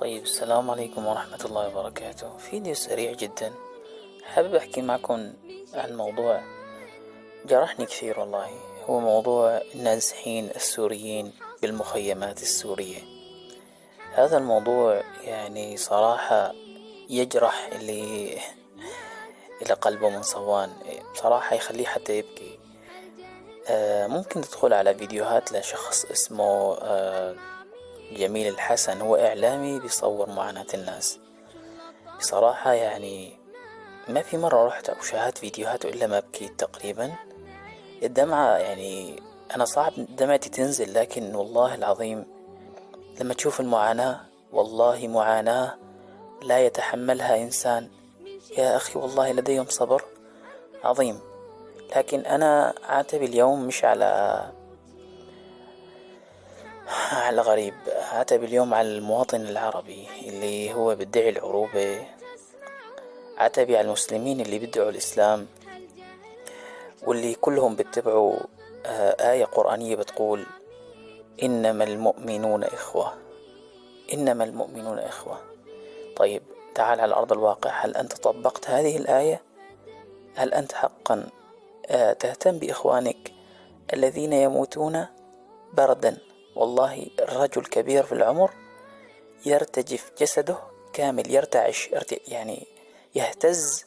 طيب، السلام عليكم ورحمة الله وبركاته. فيديو سريع جدا، حابب أحكي معكم عن موضوع جرحني كثير والله. هو موضوع النازحين السوريين بالمخيمات السورية. هذا الموضوع يعني صراحة يجرح إلى قلبه من صوان، صراحة يخليه حتى يبكي. ممكن تدخل على فيديوهات لشخص اسمه جميل الحسن، هو إعلامي بيصور معاناة الناس. بصراحة يعني ما في مرة رحت أو شاهدت فيديوهاته إلا ما بكيت تقريبا. الدمعة يعني أنا صعب دمعتي تنزل، لكن والله العظيم لما تشوف المعاناة، والله معاناة لا يتحملها إنسان. يا أخي والله لديهم صبر عظيم. لكن أنا عاتب اليوم مش على غريب، عاتب اليوم على المواطن العربي اللي هو بيدعي العروبة، عتبي على المسلمين اللي بيدعوا الإسلام واللي كلهم بيتبعوا آية قرآنية بتقول إنما المؤمنون إخوة، إنما المؤمنون إخوة. طيب تعال على أرض الواقع، هل أنت طبقت هذه الآية؟ هل أنت حقا تهتم بإخوانك الذين يموتون بردا؟ والله الرجل كبير في العمر يرتجف جسده كامل، يرتعش يعني يهتز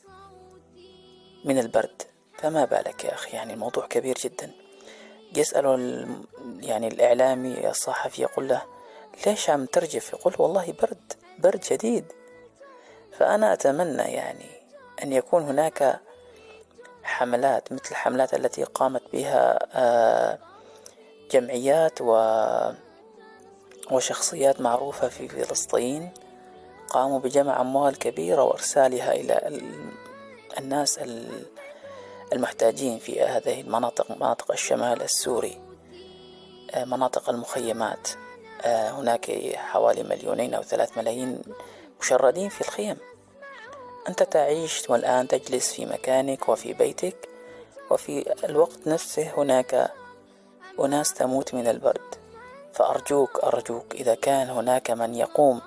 من البرد، فما بالك يا أخي؟ يعني الموضوع كبير جدا. يسأله يعني الإعلامي الصحفي يقول له ليش عم ترجف؟ يقول والله برد شديد. فأنا أتمنى يعني أن يكون هناك حملات مثل الحملات التي قامت بها جمعيات وشخصيات معروفة في فلسطين، قاموا بجمع أموال كبيرة وإرسالها إلى الناس المحتاجين في هذه المناطق، مناطق الشمال السوري، مناطق المخيمات. هناك حوالي 2 أو 3 ملايين مشردين في الخيم. أنت تعيش والآن تجلس في مكانك وفي بيتك، وفي الوقت نفسه هناك أناس تموت من البرد. فأرجوك إذا كان هناك من يقوم،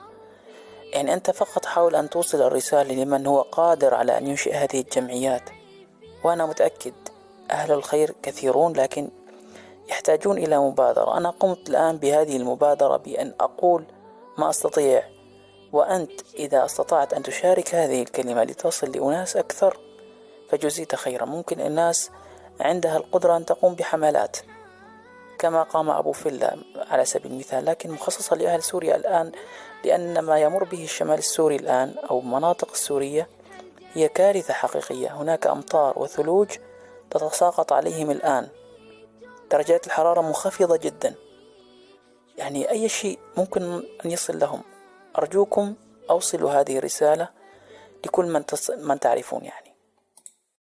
يعني أنت فقط حاول أن توصل الرسالة لمن هو قادر على أن ينشئ هذه الجمعيات. وأنا متأكد أهل الخير كثيرون، لكن يحتاجون إلى مبادرة. أنا قمت الآن بهذه المبادرة بأن أقول ما أستطيع، وأنت إذا استطعت أن تشارك هذه الكلمة لتصل لأناس أكثر فجزيت خيرا. ممكن الناس عندها القدرة أن تقوم بحملات كما قام أبو فيلا على سبيل المثال، لكن مخصصة لأهل سوريا الآن، لأن ما يمر به الشمال السوري الآن أو المناطق السورية هي كارثة حقيقية. هناك أمطار وثلوج تتساقط عليهم الآن، درجات الحرارة منخفضة جدا، يعني أي شيء ممكن أن يصل لهم. أرجوكم أوصلوا هذه الرسالة لكل من تعرفون يعني.